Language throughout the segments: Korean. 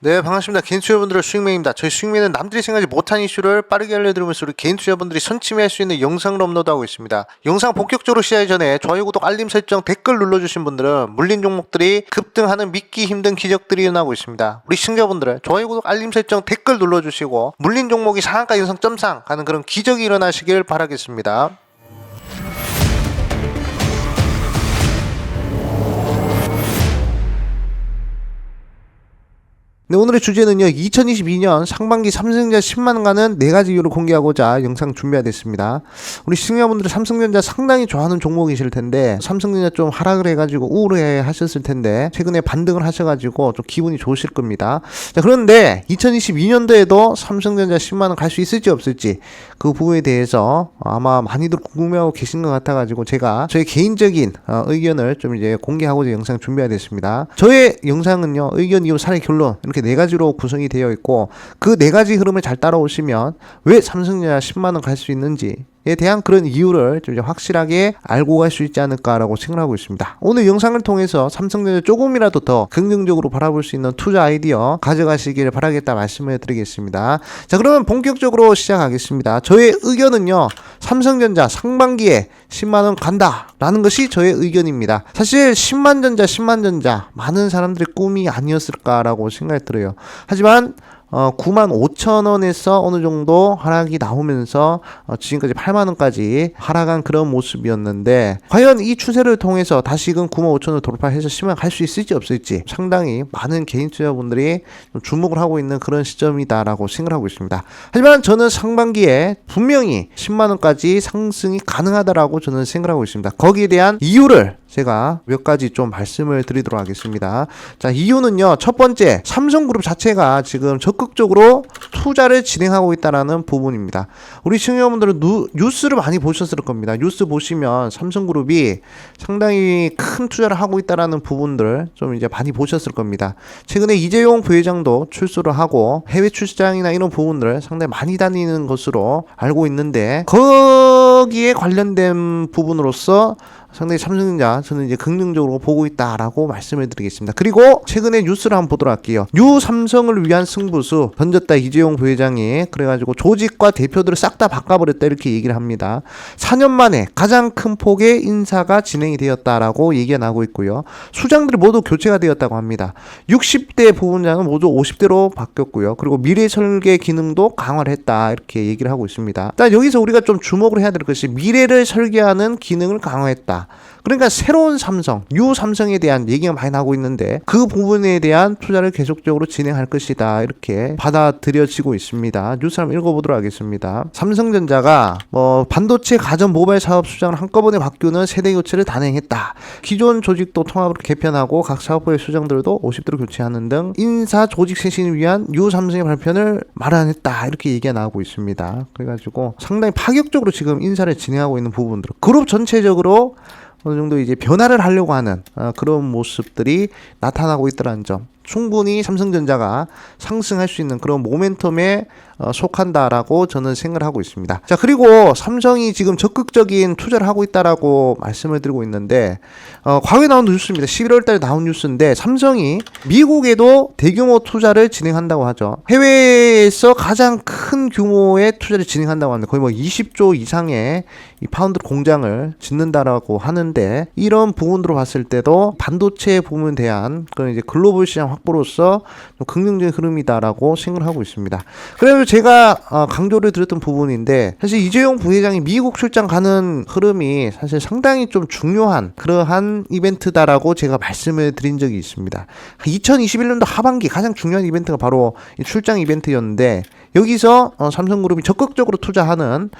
네, 반갑습니다. 개인 투자분들의 수익맨입니다. 저희 수익맨은 남들이 생각하지 못한 이슈를 빠르게 알려드리면서 우리 개인 투자분들이 선침해할 수 있는 영상을 업로드하고 있습니다. 영상 본격적으로 시작하기 전에 좋아요, 구독, 알림 설정, 댓글 눌러주신 분들은 물린 종목들이 급등하는 믿기 힘든 기적들이 일어나고 있습니다. 우리 시청자분들은 좋아요, 구독, 알림 설정, 댓글 눌러주시고 물린 종목이 상한가 연상 점상 가는 그런 기적이 일어나시길 바라겠습니다. 네, 오늘의 주제는요, 2022년 상반기 삼성전자 10만원 가는 4가지 이유를 공개하고자 영상 준비가 됐습니다. 우리 시청자분들은 삼성전자 상당히 좋아하는 종목이실 텐데, 삼성전자 좀 하락을 해가지고 우울해 하셨을 텐데, 최근에 반등을 하셔가지고 좀 기분이 좋으실 겁니다. 자, 그런데 2022년도에도 삼성전자 10만원 갈 수 있을지 없을지, 그 부분에 대해서 아마 많이들 궁금해하고 계신 것 같아가지고, 제가 저의 개인적인 의견을 좀 이제 공개하고자 영상 준비가 됐습니다. 저의 영상은요, 의견, 이유, 사례, 결론, 이렇게 4가지로 구성이 되어 있고, 그 4가지 흐름을 잘 따라오시면 왜 삼성전자 10만원 갈 수 있는지에 대한 그런 이유를 좀 확실하게 알고 갈 수 있지 않을까라고 생각하고 있습니다. 오늘 영상을 통해서 삼성전자 조금이라도 더 긍정적으로 바라볼 수 있는 투자 아이디어 가져가시길 바라겠다 말씀을 드리겠습니다. 자, 그러면 본격적으로 시작하겠습니다. 저의 의견은요, 삼성전자 상반기에 10만원 간다 라는 것이 저의 의견입니다. 사실 10만전자 많은 사람들의 꿈이 아니었을까라고 생각이 들어요. 하지만 95,000원에서 어느 정도 하락이 나오면서 지금까지 8만원까지 하락한 그런 모습이었는데, 과연 이 추세를 통해서 다시금 95,000원을 돌파해서 10만원 갈 수 있을지 없을지 상당히 많은 개인 투자분들이 주목을 하고 있는 그런 시점이다라고 생각하고 있습니다. 하지만 저는 상반기에 분명히 10만원까지 상승이 가능하다라고 저는 생각하고 있습니다. 거기에 대한 이유를 제가 몇 가지 좀 말씀을 드리도록 하겠습니다. 자, 이유는요, 첫 번째, 삼성그룹 자체가 지금 적극적으로 투자를 진행하고 있다는 부분입니다. 우리 시청자분들은 뉴스를 많이 보셨을 겁니다. 뉴스 보시면 삼성그룹이 상당히 큰 투자를 하고 있다는 부분들 좀 이제 많이 보셨을 겁니다. 최근에 이재용 부회장도 출소를 하고 해외 출장이나 이런 부분들 상당히 많이 다니는 것으로 알고 있는데, 거기에 관련된 부분으로서 상당히 삼성전자 저는 이제 긍정적으로 보고 있다라고 말씀을 드리겠습니다. 그리고 최근에 뉴스를 한번 보도록 할게요. 뉴 삼성을 위한 승부수 던졌다 이재용 부회장이, 그래가지고 조직과 대표들을 싹 다 바꿔버렸다 이렇게 얘기를 합니다. 4년 만에 가장 큰 폭의 인사가 진행이 되었다라고 얘기가 나오고 있고요. 수장들이 모두 교체가 되었다고 합니다. 60대 부분장은 모두 50대로 바뀌었고요. 그리고 미래 설계 기능도 강화를 했다 이렇게 얘기를 하고 있습니다. 일단 여기서 우리가 좀 주목을 해야 될 것이, 미래를 설계하는 기능을 강화했다. 그러니까 새로운 삼성, 뉴 삼성에 대한 얘기가 많이 나오고 있는데, 그 부분에 대한 투자를 계속적으로 진행할 것이다 이렇게 받아들여지고 있습니다. 뉴스 한번 읽어보도록 하겠습니다. 삼성전자가 반도체 가전 모바일 사업 수장을 한꺼번에 바꾸는 세대 교체를 단행했다. 기존 조직도 통합으로 개편하고 각 사업부의 수장들도 50대로 교체하는 등 인사 조직 쇄신을 위한 뉴 삼성의 발표를 마련했다 이렇게 얘기가 나오고 있습니다. 그래가지고 상당히 파격적으로 지금 인사를 진행하고 있는 부분들, 그룹 전체적으로 어느 정도 이제 변화를 하려고 하는 그런 모습들이 나타나고 있다는 점, 충분히 삼성전자가 상승할 수 있는 그런 모멘텀에 속한다라고 저는 생각을 하고 있습니다. 자, 그리고 삼성이 지금 적극적인 투자를 하고 있다라고 말씀을 드리고 있는데, 과거에 나온 뉴스입니다. 11월 달에 나온 뉴스인데, 삼성이 미국에도 대규모 투자를 진행한다고 하죠. 해외에서 가장 큰 규모의 투자를 진행한다고 하는데, 거의 20조 이상의 이 파운드 공장을 짓는다라고 하는데, 이런 부분으로 봤을 때도 반도체 부분에 대한 그런 이제 글로벌 시장 확보로서 좀 긍정적인 흐름이다라고 생각을 하고 있습니다. 그래서 제가 강조를 드렸던 부분인데, 사실 이재용 부회장이 미국 출장 가는 흐름이 사실 상당히 좀 중요한 그러한 이벤트다라고 제가 말씀을 드린 적이 있습니다. 2021년도 하반기 가장 중요한 이벤트가 바로 이 출장 이벤트였는데, 여기서 삼성그룹이 적극적으로 투자하는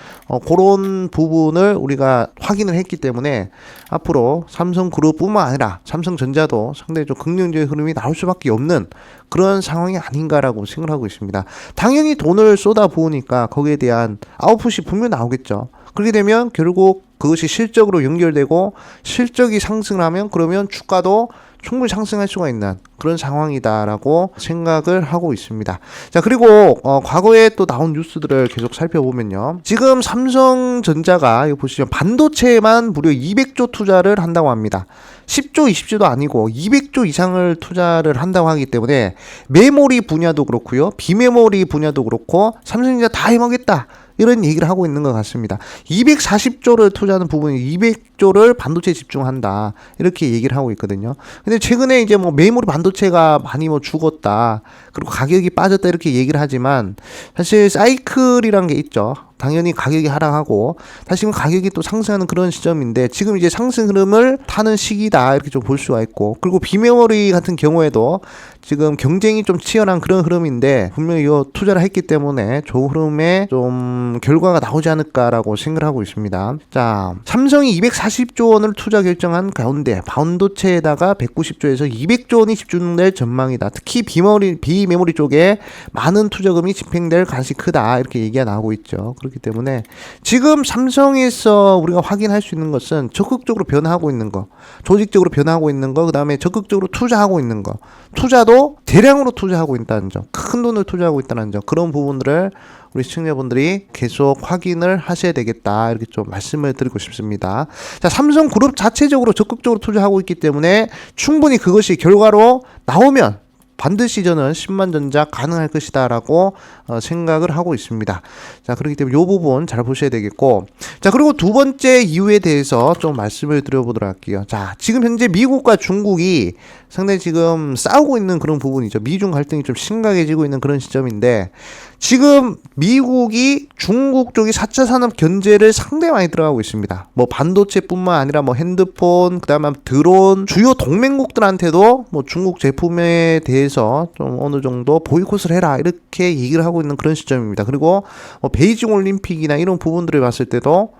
그런 부분을 우리가 확인을 했기 때문에, 앞으로 삼성그룹뿐만 아니라 삼성전자도 상당히 좀 긍정적인 흐름이 나올 수밖에 없는 그런 상황이 아닌가라고 생각하고 있습니다. 당연히 돈을 쏟아 부으니까 거기에 대한 아웃풋이 분명히 나오겠죠. 그렇게 되면 결국 그것이 실적으로 연결되고, 실적이 상승하면 그러면 주가도 충분히 상승할 수가 있는 그런 상황이다라고 생각을 하고 있습니다. 자, 그리고 과거에 또 나온 뉴스들을 계속 살펴보면요, 지금 삼성전자가 이거 보시죠, 반도체에만 무려 200조 투자를 한다고 합니다. 10조, 20조도 아니고 200조 이상을 투자를 한다고 하기 때문에 메모리 분야도 그렇고요. 비메모리 분야도 그렇고 삼성전자 다 해먹겠다. 이런 얘기를 하고 있는 것 같습니다. 240조를 투자하는 부분이 200조를 반도체에 집중한다. 이렇게 얘기를 하고 있거든요. 근데 최근에 이제 뭐 메모리 반도체가 많이 뭐 죽었다. 그리고 가격이 빠졌다. 이렇게 얘기를 하지만 사실 사이클이란 게 있죠. 당연히 가격이 하락하고 다시금 가격이 또 상승하는 그런 시점인데 지금 이제 상승 흐름을 타는 시기다. 이렇게 좀 볼 수가 있고 그리고 비메모리 같은 경우에도 지금 경쟁이 좀 치열한 그런 흐름인데 분명히 이 투자를 했기 때문에 좋은 흐름에 좀 결과가 나오지 않을까라고 생각을 하고 있습니다. 자, 삼성이 240조 원을 투자 결정한 가운데 반도체에다가 190조에서 200조 원이 집중될 전망이다. 특히 비메모리 쪽에 많은 투자금이 집행될 가능성이 크다. 이렇게 얘기가 나오고 있죠. 그렇기 때문에 지금 삼성에서 우리가 확인할 수 있는 것은 적극적으로 변화하고 있는 거, 조직적으로 변화하고 있는 거, 그 다음에 적극적으로 투자하고 있는 거, 투자도 대량으로 투자하고 있다는 점, 큰 돈을 투자하고 있다는 점, 그런 부분들을 우리 시청자분들이 계속 확인을 하셔야 되겠다. 이렇게 좀 말씀을 드리고 싶습니다. 자, 삼성그룹 자체적으로 적극적으로 투자하고 있기 때문에 충분히 그것이 결과로 나오면 반드시 저는 10만 전자 가능할 것이다 라고 생각을 하고 있습니다. 자, 그렇기 때문에 이 부분 잘 보셔야 되겠고, 자, 그리고 두 번째 이유에 대해서 좀 말씀을 드려보도록 할게요. 자, 지금 현재 미국과 중국이 상당히 지금 싸우고 있는 그런 부분이죠. 미중 갈등이 좀 심각해지고 있는 그런 시점인데 지금 미국이 중국 쪽이 4차 산업 견제를 상당히 많이 들어가고 있습니다. 뭐 반도체뿐만 아니라 뭐 핸드폰, 그다음에 드론, 주요 동맹국들한테도 뭐 중국 제품에 대해서 좀 어느 정도 보이콧을 해라 이렇게 얘기를 하고 있는 그런 시점입니다. 그리고 뭐 베이징 올림픽이나 이런 부분들을 봤을 때도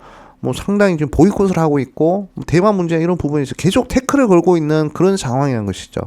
뭐 상당히 지금 보이콧을 하고 있고 대만 문제 이런 부분에서 계속 태클을 걸고 있는 그런 상황이라는 것이죠.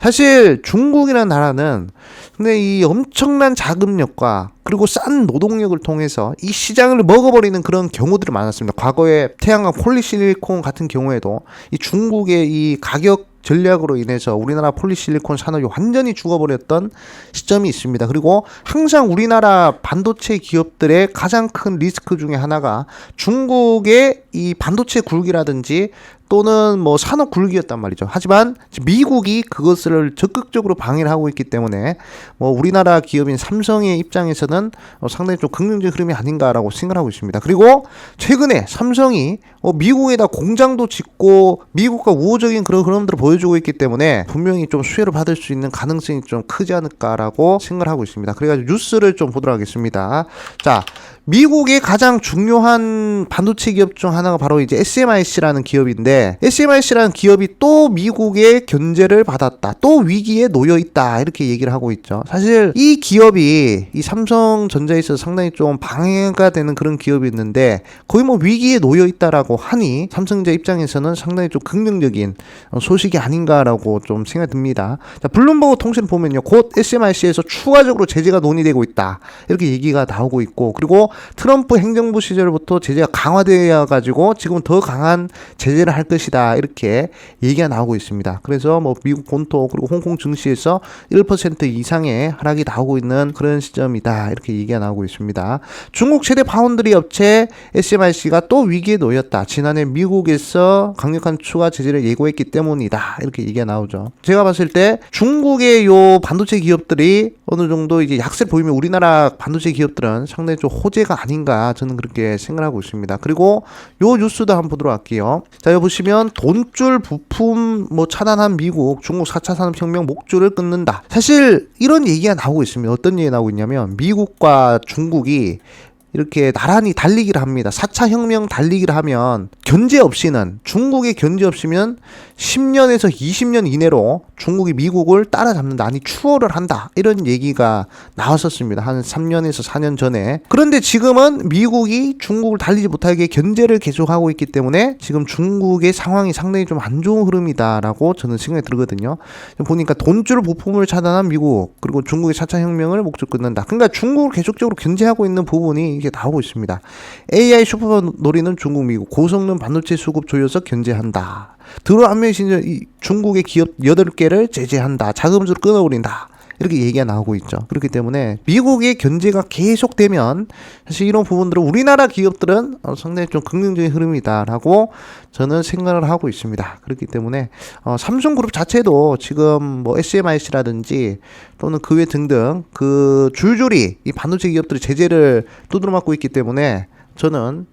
사실 중국이라는 나라는 근데 이 엄청난 자금력과 그리고 싼 노동력을 통해서 이 시장을 먹어버리는 그런 경우들이 많았습니다. 과거에 태양광 폴리실리콘 같은 경우에도 이 중국의 이 가격 전략으로 인해서 우리나라 폴리실리콘 산업이 완전히 죽어버렸던 시점이 있습니다. 그리고 항상 우리나라 반도체 기업들의 가장 큰 리스크 중에 하나가 중국의 이 반도체 굴기라든지 또는 뭐 산업 굴기였단 말이죠. 하지만 미국이 그것을 적극적으로 방해를 하고 있기 때문에 뭐 우리나라 기업인 삼성의 입장에서는 상당히 좀 긍정적인 흐름이 아닌가라고 생각하고 있습니다. 그리고 최근에 삼성이 미국에다 공장도 짓고 미국과 우호적인 그런 흐름들을 보여주고 있기 때문에 분명히 좀 수혜를 받을 수 있는 가능성이 좀 크지 않을까라고 생각을 하고 있습니다. 그래가지고 뉴스를 좀 보도록 하겠습니다. 자, 미국의 가장 중요한 반도체 기업 중 하나가 바로 이제 SMIC라는 기업인데 SMIC라는 기업이 또 미국의 견제를 받았다. 또 위기에 놓여 있다. 이렇게 얘기를 하고 있죠. 사실 이 기업이 이 삼성전자에 있어서 상당히 좀 방해가 되는 그런 기업이 있는데 거의 뭐 위기에 놓여 있다라고 하니 삼성전자 입장에서는 상당히 좀 긍정적인 소식이 아닌가라고 좀 생각이 듭니다. 자, 블룸버그 통신을 보면요. 곧 SMIC에서 추가적으로 제재가 논의되고 있다. 이렇게 얘기가 나오고 있고 그리고 트럼프 행정부 시절부터 제재가 강화되어 가지고 지금 더 강한 제재를 할 것이다 이렇게 얘기가 나오고 있습니다. 그래서 뭐 미국 본토 그리고 홍콩 증시에서 1% 이상의 하락이 나오고 있는 그런 시점이다 이렇게 얘기가 나오고 있습니다. 중국 최대 파운드리 업체 SMIC가 또 위기에 놓였다. 지난해 미국에서 강력한 추가 제재를 예고했기 때문이다 이렇게 얘기가 나오죠. 제가 봤을 때 중국의 요 반도체 기업들이 어느 정도 이제 약세를 보이면 우리나라 반도체 기업들은 상당히 좀 호재가 아닌가 저는 그렇게 생각하고 있습니다. 그리고 요 뉴스도 한번 보도록 할게요. 자, 여기 보시면 돈줄 부품 뭐 차단한 미국, 중국 4차 산업혁명 목줄을 끊는다. 사실 이런 얘기가 나오고 있습니다. 어떤 얘기가 나오고 있냐면 미국과 중국이 이렇게 나란히 달리기를 합니다. 4차 혁명 달리기를 하면 견제 없이는 중국의 견제 없이면 10년에서 20년 이내로 중국이 미국을 따라잡는다. 아니 추월을 한다. 이런 얘기가 나왔었습니다. 한 3년에서 4년 전에. 그런데 지금은 미국이 중국을 달리지 못하게 견제를 계속하고 있기 때문에 지금 중국의 상황이 상당히 좀 안 좋은 흐름이다라고 저는 생각이 들거든요. 보니까 돈줄 부품을 차단한 미국 그리고 중국의 4차 혁명을 목줄 끊는다. 그러니까 중국을 계속적으로 견제하고 있는 부분이 이게 나오고 있습니다. AI 슈퍼 노리는 중국, 미국 고성능 반도체 수급 조여서 견제한다. 들어 한 명씩 중국의 기업 8개를 제재한다. 자금줄을 끊어버린다. 이렇게 얘기가 나오고 있죠. 그렇기 때문에 미국의 견제가 계속되면 사실 이런 부분들은 우리나라 기업들은 상당히 좀 긍정적인 흐름이다라고 저는 생각을 하고 있습니다. 그렇기 때문에 삼성그룹 자체도 지금 뭐 SMIC라든지 또는 그 외 등등 그 줄줄이 이 반도체 기업들이 제재를 두드려 맞고 있기 때문에 저는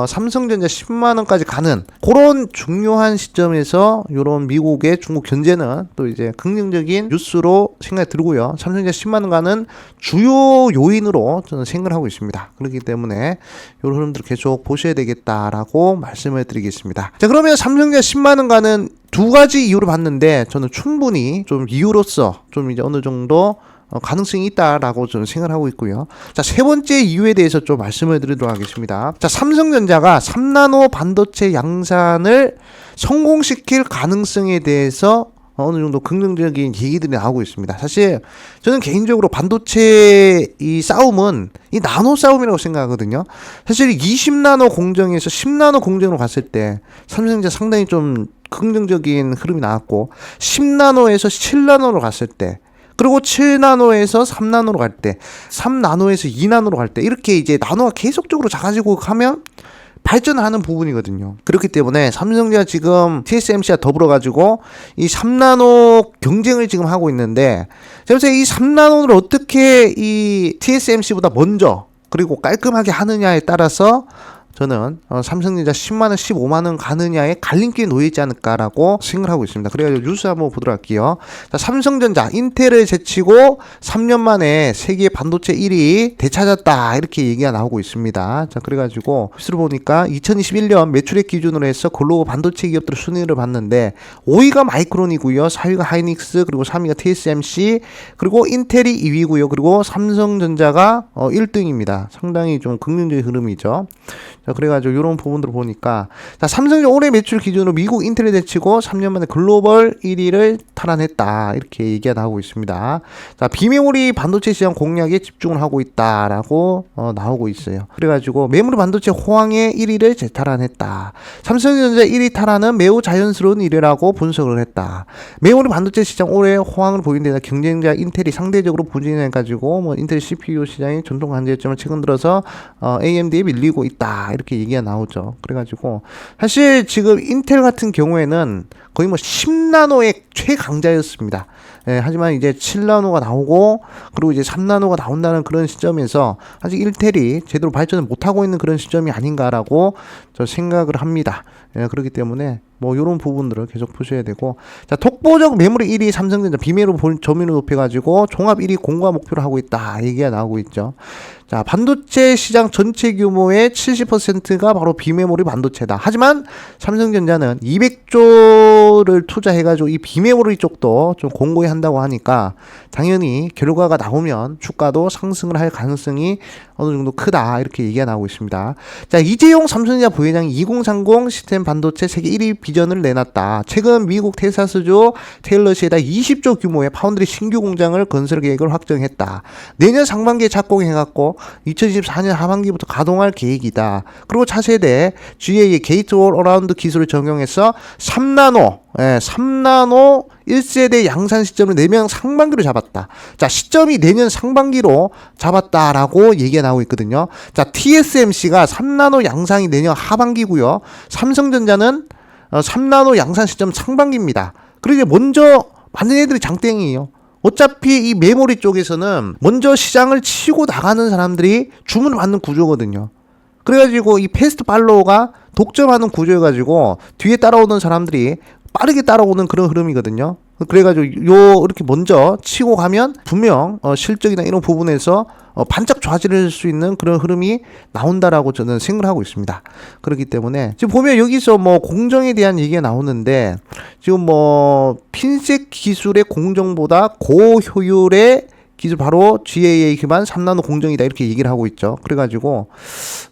삼성전자 10만원까지 가는 그런 중요한 시점에서 이런 미국의 중국 견제는 또 이제 긍정적인 뉴스로 생각이 들고요. 삼성전자 10만원 가는 주요 요인으로 저는 생각을 하고 있습니다. 그렇기 때문에 이런 흐름들 계속 보셔야 되겠다라고 말씀을 드리겠습니다. 자, 그러면 삼성전자 10만원 가는 두 가지 이유를 봤는데 저는 충분히 좀 이유로서 좀 이제 어느 정도 가능성이 있다라고 저는 생각을 하고 있고요. 자, 세 번째 이유에 대해서 좀 말씀을 드리도록 하겠습니다. 자, 삼성전자가 3나노 반도체 양산을 성공시킬 가능성에 대해서 어느 정도 긍정적인 얘기들이 나오고 있습니다. 사실 저는 개인적으로 반도체 이 싸움은 이 나노 싸움이라고 생각하거든요. 사실 20나노 공정에서 10나노 공정으로 갔을 때 삼성전자 상당히 좀 긍정적인 흐름이 나왔고 10나노에서 7나노로 갔을 때 그리고 7나노에서 3나노로 갈 때, 3나노에서 2나노로 갈 때, 이렇게 이제 나노가 계속적으로 작아지고 가면 발전을 하는 부분이거든요. 그렇기 때문에 삼성전자 지금 TSMC와 더불어가지고 이 3나노 경쟁을 지금 하고 있는데, 그래서 이 3나노를 어떻게 이 TSMC보다 먼저, 그리고 깔끔하게 하느냐에 따라서 저는 삼성전자 10만원, 15만원 가느냐에 갈림길에 놓여있지 않을까라고 생각을 하고 있습니다. 그래가지고 뉴스 한번 보도록 할게요. 자, 삼성전자, 인텔을 제치고 3년 만에 세계 반도체 1위 되찾았다 이렇게 얘기가 나오고 있습니다. 자, 그래가지고 뉴스를 보니까 2021년 매출액 기준으로 해서 글로벌 반도체 기업들 순위를 봤는데 5위가 마이크론이고요, 4위가 하이닉스, 그리고 3위가 TSMC, 그리고 인텔이 2위고요, 그리고 삼성전자가 1등입니다. 상당히 좀 긍정적인 흐름이죠. 자, 그래가지고 이런 부분들을 보니까 자, 삼성전자 올해 매출 기준으로 미국 인텔을 제치고 3년 만에 글로벌 1위를 탈환했다 이렇게 얘기가 나오고 있습니다. 자, 비메모리 반도체 시장 공략에 집중을 하고 있다라고 나오고 있어요. 그래가지고 메모리 반도체 호황의 1위를 재탈환했다. 삼성전자 1위 탈환은 매우 자연스러운 일이라고 분석을 했다. 메모리 반도체 시장 올해 호황을 보이는 데 경쟁자 인텔이 상대적으로 부진해가지고 뭐 인텔 CPU 시장이 전통 관제였지만 최근 들어서 AMD에 밀리고 있다 이렇게 얘기가 나오죠. 그래가지고 사실 지금 인텔 같은 경우에는 거의 뭐 10나노의 최강자였습니다. 하지만 이제 7나노가 나오고 그리고 이제 3나노가 나온다는 그런 시점에서 아직 인텔이 제대로 발전을 못하고 있는 그런 시점이 아닌가라고 저 생각을 합니다. 그렇기 때문에 뭐 이런 부분들을 계속 보셔야 되고, 자, 독보적 메모리 1위 삼성전자 비메모리 점유율을 높여가지고 종합 1위 공과 목표를 하고 있다 얘기가 나오고 있죠. 자, 반도체 시장 전체 규모의 70%가 바로 비메모리 반도체다. 하지만 삼성전자는 200조를 투자해가지고 이 비메모리 쪽도 좀 공고히 한다고 하니까 당연히 결과가 나오면 주가도 상승을 할 가능성이 어느 정도 크다 이렇게 얘기가 나오고 있습니다. 자, 이재용 삼성전자 부회장이 2030 시스템 반도체 세계 1위 비전을 내놨다. 최근 미국 텍사스주 테일러시에다 20조 규모의 파운드리 신규 공장을 건설 계획을 확정했다. 내년 상반기에 착공해갖고 2024년 하반기부터 가동할 계획이다. 그리고 차세대 GA의 게이트 올 어라운드 기술을 적용해서 3나노 1세대 양산 시점을 내년 상반기로 잡았다. 자, 시점이 내년 상반기로 잡았다라고 얘기가 나오고 있거든요. 자, TSMC가 3나노 양산이 내년 하반기고요. 삼성전자는 3나노 양산 시점 상반기입니다. 그리고 이제 먼저 많은 애들이 장땡이에요. 어차피 이 메모리 쪽에서는 먼저 시장을 치고 나가는 사람들이 주문을 받는 구조거든요. 그래가지고 이 패스트 팔로우가 독점하는 구조여가지고 뒤에 따라오는 사람들이 빠르게 따라오는 그런 흐름이거든요. 그래가지고 이렇게 먼저 치고 가면 분명 실적이나 이런 부분에서 반짝 좋아질 수 있는 그런 흐름이 나온다라고 저는 생각을 하고 있습니다. 그렇기 때문에 지금 보면 여기서 뭐 공정에 대한 얘기가 나오는데 지금 뭐 핀셋 기술의 공정보다 고효율의 기술 바로 GAA 기반 3나노 공정이다 이렇게 얘기를 하고 있죠. 그래가지고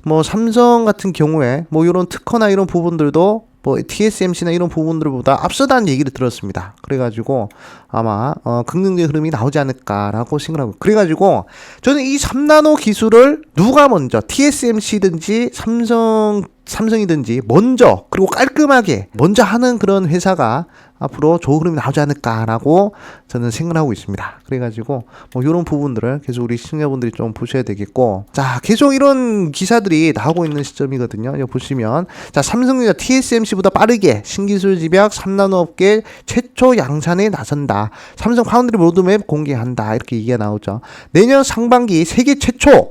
뭐 삼성 같은 경우에 뭐 이런 특허나 이런 부분들도 뭐 TSMC나 이런 부분들보다 앞서다는 얘기를 들었습니다. 그래가지고 아마 긍정적인 흐름이 나오지 않을까라고 생각하고, 그래가지고 저는 이 3나노 기술을 누가 먼저 TSMC든지 삼성 삼성이든지 먼저 그리고 깔끔하게 먼저 하는 그런 회사가 앞으로 좋은 흐름이 나오지 않을까라고 저는 생각하고 있습니다. 그래가지고 뭐 이런 부분들을 계속 우리 시청자분들이 좀 보셔야 되겠고, 자 계속 이런 기사들이 나오고 있는 시점이거든요. 여기 보시면 자 삼성전자 TSMC보다 빠르게 신기술 집약 3나노 업계 최초 양산에 나선다. 삼성 파운드리 로드맵 공개한다. 이렇게 얘기가 나오죠. 내년 상반기 세계 최초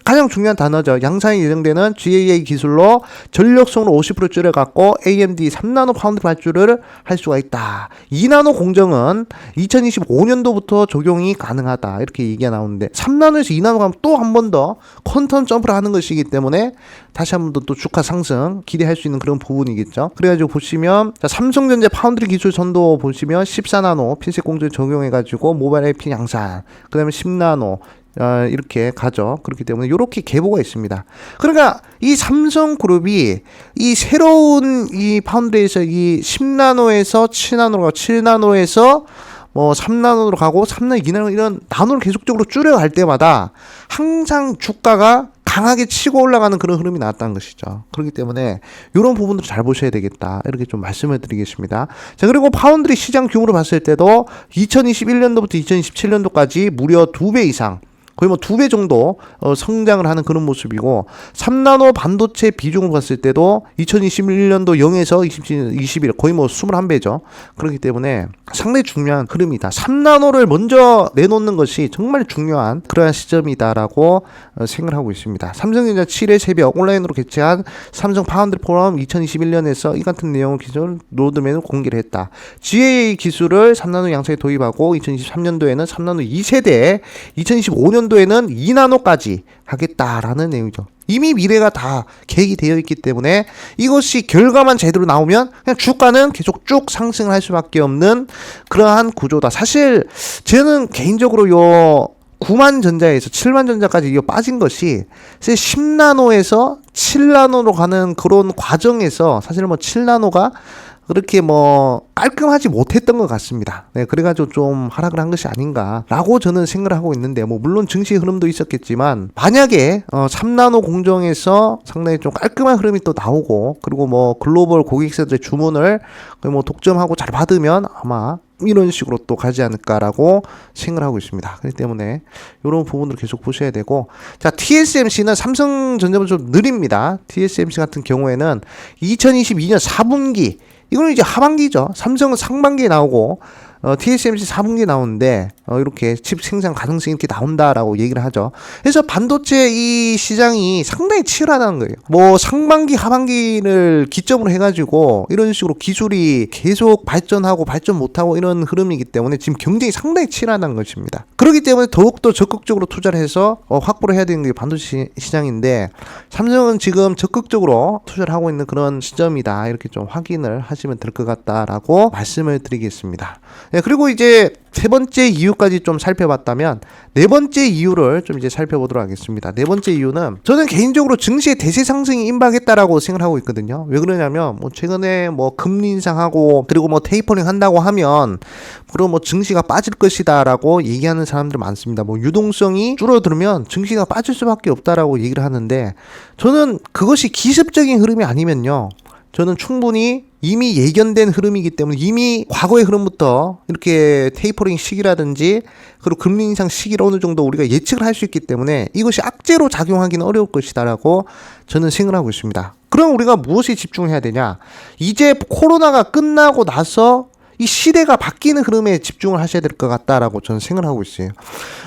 가장 중요한 단어죠. 양산이 예정되는 GAA 기술로 전력성을 50% 줄여갖고 AMD 3나노 파운드 발주를 할 수가 있다. 2나노 공정은 2025년도부터 적용이 가능하다. 이렇게 얘기가 나오는데 3나노에서 2나노 가면 또 한 번 더 퀀텀 점프를 하는 것이기 때문에 다시 한 번 더 또 주가 상승 기대할 수 있는 그런 부분이겠죠. 그래가지고 보시면 자, 삼성전자 파운드리 기술 선도 보시면 14나노 핀셋 공정 적용해가지고 모바일 AP 양산, 그 다음에 10나노 이렇게 가죠. 그렇기 때문에 이렇게 계보가 있습니다. 그러니까 이 삼성그룹이 이 새로운 이 파운드리에서 이 10나노에서 7나노로 가고 7나노에서 뭐 3나노로 가고 3나노, 2나노 이런 나노를 계속적으로 줄여갈 때마다 항상 주가가 강하게 치고 올라가는 그런 흐름이 나왔다는 것이죠. 그렇기 때문에 이런 부분도 잘 보셔야 되겠다. 이렇게 좀 말씀을 드리겠습니다. 자, 그리고 파운드리 시장 규모로 봤을 때도 2021년도부터 2027년도까지 무려 2배 이상, 거의 뭐 2배 정도 성장을 하는 그런 모습이고, 3나노 반도체 비중을 봤을 때도 2021년도 0에서 21 거의 뭐 21배죠. 그렇기 때문에 상당히 중요한 흐름이다. 3나노를 먼저 내놓는 것이 정말 중요한 그러한 시점이다라고 생각을 하고 있습니다. 삼성전자 7일 새벽 온라인으로 개최한 삼성 파운드리 포럼 2021년에서 이 같은 내용을 기존 로드맵을 공개를 했다. GAA 기술을 3나노 양산에 도입하고 2023년도에는 3나노 2세대, 2025년도에는 2나노까지 하겠다라는 내용이죠. 이미 미래가 다 계획이 되어 있기 때문에 이것이 결과만 제대로 나오면 그냥 주가는 계속 쭉 상승을 할 수밖에 없는 그러한 구조다. 사실 저는 개인적으로 요 9만 전자에서 7만 전자까지 이거 빠진 것이 10나노에서 7나노로 가는 그런 과정에서 사실 뭐 7나노가 그렇게 뭐 깔끔하지 못했던 것 같습니다. 네, 그래가지고 좀 하락을 한 것이 아닌가라고 저는 생각을 하고 있는데, 뭐 물론 증시 흐름도 있었겠지만 만약에 3나노 공정에서 상당히 좀 깔끔한 흐름이 또 나오고, 그리고 뭐 글로벌 고객사들의 주문을 뭐 독점하고 잘 받으면 아마 이런 식으로 또 가지 않을까라고 생각을 하고 있습니다. 그렇기 때문에 이런 부분을 계속 보셔야 되고, 자 TSMC는 삼성전자보다 좀 느립니다. TSMC 같은 경우에는 2022년 4분기, 이거는 이제 하반기죠. 삼성은 상반기에 나오고 TSMC 4분기에 나오는데 이렇게 칩 생산 가능성이 이렇게 나온다라고 얘기를 하죠. 그래서 반도체 이 시장이 상당히 치열하다는 거예요. 뭐 상반기 하반기를 기점으로 해가지고 이런 식으로 기술이 계속 발전하고 발전 못하고 이런 흐름이기 때문에 지금 경쟁이 상당히 치열하다는 것입니다. 그렇기 때문에 더욱더 적극적으로 투자를 해서 확보를 해야 되는 게 반도체 시장인데, 삼성은 지금 적극적으로 투자를 하고 있는 그런 시점이다. 이렇게 좀 확인을 하시면 될 것 같다라고 말씀을 드리겠습니다. 네, 그리고 이제 세 번째 이유까지 좀 살펴봤다면 네 번째 이유를 좀 이제 살펴보도록 하겠습니다. 네 번째 이유는 저는 개인적으로 증시의 대세 상승이 임박했다라고 생각하고 있거든요. 왜 그러냐면 뭐 최근에 뭐 금리 인상하고 그리고 뭐 테이퍼링 한다고 하면 그럼 뭐 증시가 빠질 것이다라고 얘기하는 사람들 많습니다. 뭐 유동성이 줄어들면 증시가 빠질 수밖에 없다라고 얘기를 하는데, 저는 그것이 기습적인 흐름이 아니면요, 저는 충분히 이미 예견된 흐름이기 때문에 이미 과거의 흐름부터 이렇게 테이퍼링 시기라든지 그리고 금리 인상 시기를 어느 정도 우리가 예측을 할 수 있기 때문에 이것이 악재로 작용하기는 어려울 것이다라고 저는 생각을 하고 있습니다. 그럼 우리가 무엇에 집중해야 되냐? 이제 코로나가 끝나고 나서 이 시대가 바뀌는 흐름에 집중을 하셔야 될 것 같다라고 저는 생각을 하고 있어요.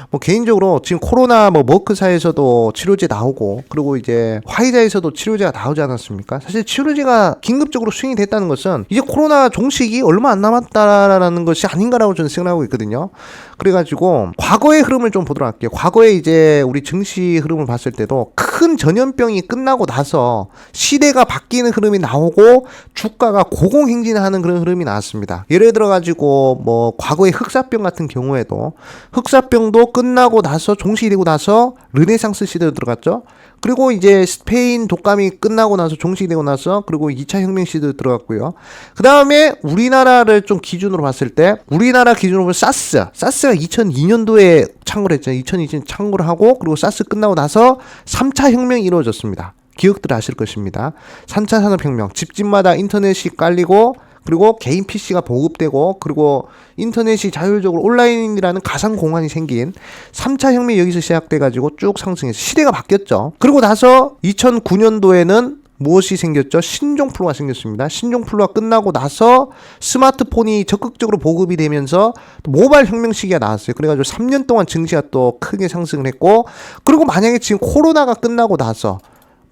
뭐 개인적으로 지금 코로나 뭐 머크사에서도 치료제 나오고, 그리고 이제 화이자에서도 치료제가 나오지 않았습니까? 사실 치료제가 긴급적으로 수행이 됐다는 것은 이제 코로나 종식이 얼마 안 남았다라는 것이 아닌가라고 저는 생각하고 있거든요. 그래가지고 과거의 흐름을 좀 보도록 할게요. 과거에 이제 우리 증시 흐름을 봤을 때도 큰 전염병이 끝나고 나서 시대가 바뀌는 흐름이 나오고 주가가 고공행진하는 그런 흐름이 나왔습니다. 예를 들어가지고 뭐 과거의 흑사병 같은 경우에도 흑사병도 끝나고 나서 종식이 되고 나서 르네상스 시대로 들어갔죠. 그리고 이제 스페인 독감이 끝나고 나서 종식이 되고 나서 그리고 2차 혁명 시대로 들어갔고요. 그 다음에 우리나라를 좀 기준으로 봤을 때 우리나라 기준으로 보면 사스가 2002년도에 창궐을 했잖아요. 2002년 창궐을 하고 그리고 사스 끝나고 나서 3차 혁명이 이루어졌습니다. 기억들 하실 것입니다. 3차 산업혁명, 집집마다 인터넷이 깔리고 그리고 개인 PC가 보급되고 그리고 인터넷이 자율적으로 온라인이라는 가상 공간이 생긴 3차 혁명이 여기서 시작돼가지고 쭉 상승해서 시대가 바뀌었죠. 그리고 나서 2009년도에는 무엇이 생겼죠? 신종플루가 생겼습니다. 신종플루가 끝나고 나서 스마트폰이 적극적으로 보급이 되면서 또 모바일 혁명 시기가 나왔어요. 그래가지고 3년 동안 증시가 또 크게 상승을 했고, 그리고 만약에 지금 코로나가 끝나고 나서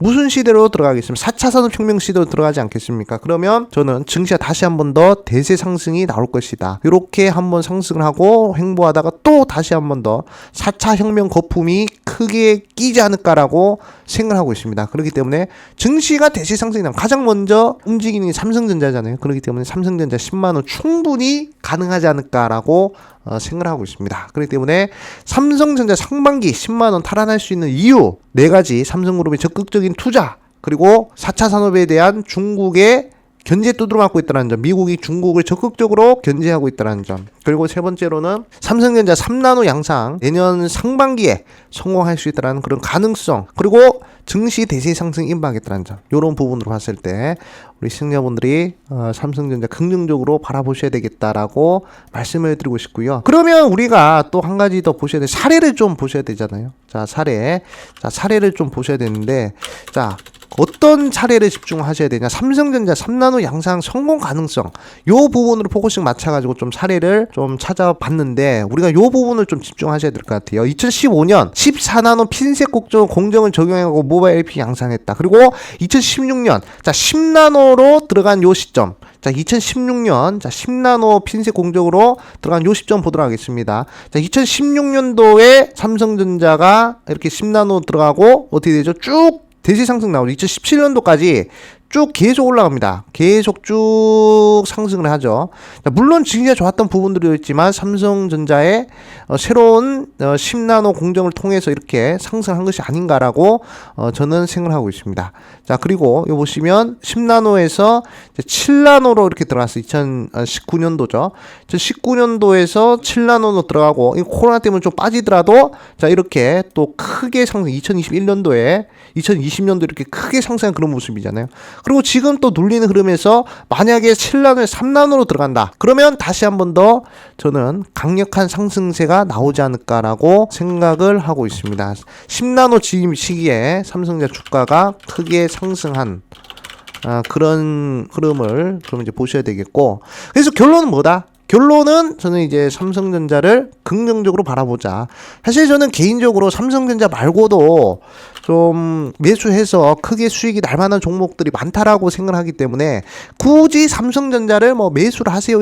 무슨 시대로 들어가겠습니까? 4차 산업혁명 시대로 들어가지 않겠습니까? 그러면 저는 증시가 다시 한 번 더 대세 상승이 나올 것이다. 이렇게 한번 상승을 하고 횡보하다가 또 다시 한 번 더 4차 혁명 거품이 크게 끼지 않을까라고 생각하고 있습니다. 그렇기 때문에 증시가 대세 상승이 나면 가장 먼저 움직이는 게 삼성전자잖아요. 그렇기 때문에 삼성전자 10만원 충분히 가능하지 않을까라고 생각을 하고 있습니다. 그렇기 때문에 삼성전자 상반기 10만원 탈환할 수 있는 이유 4가지, 삼성그룹의 적극적인 투자, 그리고 4차 산업에 대한 중국의 견제 두드러 맞고 있다는 점, 미국이 중국을 적극적으로 견제하고 있다는 점, 그리고 세 번째로는 삼성전자 3나노 양상 내년 상반기에 성공할 수 있다는 그런 가능성, 그리고 증시 대세 상승 임박하겠다는 점, 이런 부분으로 봤을 때 우리 시청자분들이 삼성전자 긍정적으로 바라보셔야 되겠다라고 말씀을 드리고 싶고요. 그러면 우리가 또 한 가지 더 보셔야 돼. 사례를 좀 보셔야 되잖아요. 자, 사례를 좀 보셔야 되는데, 자, 어떤 사례를 집중하셔야 되냐? 삼성전자 3나노 양상 성공 가능성, 요 부분으로 포커싱 맞춰가지고 좀 사례를 좀 찾아봤는데, 우리가 요 부분을 좀 집중하셔야 될 것 같아요. 2015년 14나노 핀셋 공정을 적용하고 모바일 LP 양상했다. 그리고 2016년 자 10나노로 들어간 요 시점, 자 2016년 자 10나노 핀셋 공정으로 들어간 요 시점 보도록 하겠습니다. 자 2016년도에 삼성전자가 이렇게 10나노 들어가고 어떻게 되죠? 쭉 대세 상승 나오죠. 2017년도까지 쭉 계속 올라갑니다. 계속 쭉 상승을 하죠. 물론 증시가 좋았던 부분들이 있지만 삼성전자의 새로운 10나노 공정을 통해서 이렇게 상승한 것이 아닌가라고 저는 생각을 하고 있습니다. 자, 그리고 요 보시면 10나노에서 7나노로 이렇게 들어갔어요. 2019년도죠. 2019년도에서 7나노로 들어가고 이 코로나 때문에 좀 빠지더라도 자 이렇게 또 크게 상승, 2021년도에 2020년도 이렇게 크게 상승한 그런 모습이잖아요. 그리고 지금 또 눌리는 흐름에서 만약에 7나노에 3나노로 들어간다. 그러면 다시 한 번 더 저는 강력한 상승세가 나오지 않을까라고 생각을 하고 있습니다. 10나노 지금 시기에 삼성전자 주가가 크게 상승한 그런 흐름을 그럼 이제 보셔야 되겠고, 그래서 결론은 뭐다? 결론은 저는 이제 삼성전자를 긍정적으로 바라보자. 사실 저는 개인적으로 삼성전자 말고도 좀 매수해서 크게 수익이 날 만한 종목들이 많다라고 생각하기 때문에 굳이 삼성전자를 뭐 매수를 하세요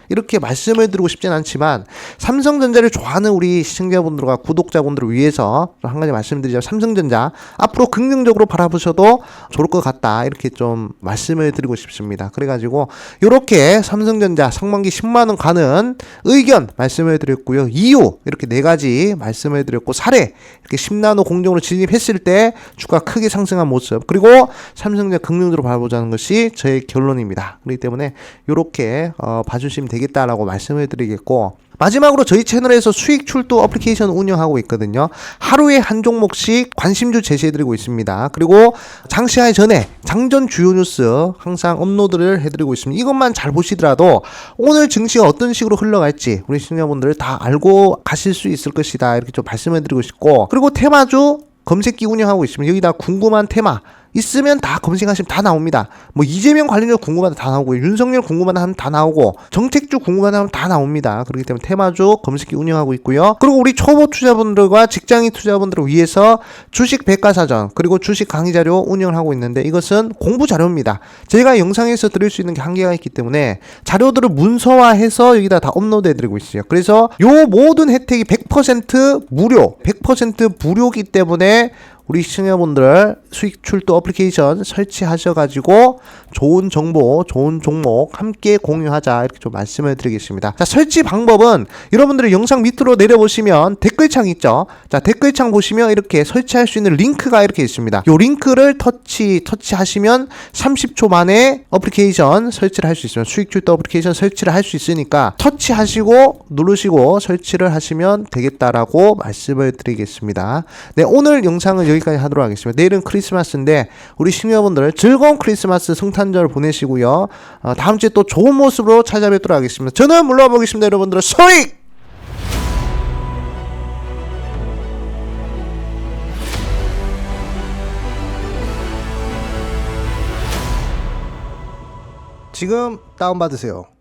이렇게 말씀을 드리고 싶진 않지만, 삼성전자를 좋아하는 우리 시청자분들과 구독자분들을 위해서 한 가지 말씀드리자면 삼성전자 앞으로 긍정적으로 바라보셔도 좋을 것 같다, 이렇게 좀 말씀을 드리고 싶습니다. 그래가지고 이렇게 삼성전자 상반기 10만원 가는 의견 말씀을 드렸고요. 이유 이렇게 4가지 말씀을 드렸고, 사례 이렇게 10나노 공정으로 진입했을 때 주가 크게 상승한 모습, 그리고 삼성전자 긍정적으로 바라보자는 것이 저의 결론입니다. 그렇기 때문에 이렇게 봐주시면 되겠다라고 말씀을 드리겠고, 마지막으로 저희 채널에서 수익 출도 어플리케이션 운영하고 있거든요. 하루에 한 종목씩 관심주 제시해드리고 있습니다. 그리고 장시하기 전에 장전 주요 뉴스 항상 업로드를 해드리고 있습니다. 이것만 잘 보시더라도 오늘 증시가 어떤 식으로 흘러갈지 우리 시청자분들 다 알고 가실 수 있을 것이다, 이렇게 좀 말씀해드리고 싶고, 그리고 테마주 검색기 운영하고 있습니다. 여기다 궁금한 테마 있으면 다 검색하시면 다 나옵니다. 뭐 이재명 관련해서 궁금하다 다 나오고, 윤석열 궁금하다 하면 다 나오고, 정책주 궁금하다 하면 다 나옵니다. 그렇기 때문에 테마주 검색기 운영하고 있고요. 그리고 우리 초보 투자분들과 직장인 투자분들을 위해서 주식 백과사전 그리고 주식 강의 자료 운영을 하고 있는데, 이것은 공부 자료입니다. 제가 영상에서 드릴 수 있는 게 한계가 있기 때문에 자료들을 문서화해서 여기다 다 업로드 해드리고 있어요. 그래서 요 모든 혜택이 100% 무료, 100% 무료이기 때문에 우리 시청자분들 수익 출도 어플리케이션 설치하셔가지고 좋은 정보, 좋은 종목 함께 공유하자, 이렇게 좀 말씀을 드리겠습니다. 자, 설치 방법은 여러분들이 영상 밑으로 내려보시면 댓글창 있죠. 자, 댓글창 보시면 이렇게 설치할 수 있는 링크가 이렇게 있습니다. 요 링크를 터치하시면 30초 만에 어플리케이션 설치를 할 수 있습니다. 수익 출도 어플리케이션 설치를 할 수 있으니까 터치하시고 누르시고 설치를 하시면 되겠다라고 말씀을 드리겠습니다. 네, 오늘 영상은 여기까지 하도록 하겠습니다. 내일은 크리스마스인데 우리 시청자분들 즐거운 크리스마스 성탄절 보내시고요. 다음 주에 또 좋은 모습으로 찾아뵙도록 하겠습니다. 저는 물러가 보겠습니다. 여러분들 소익! 지금 다운받으세요.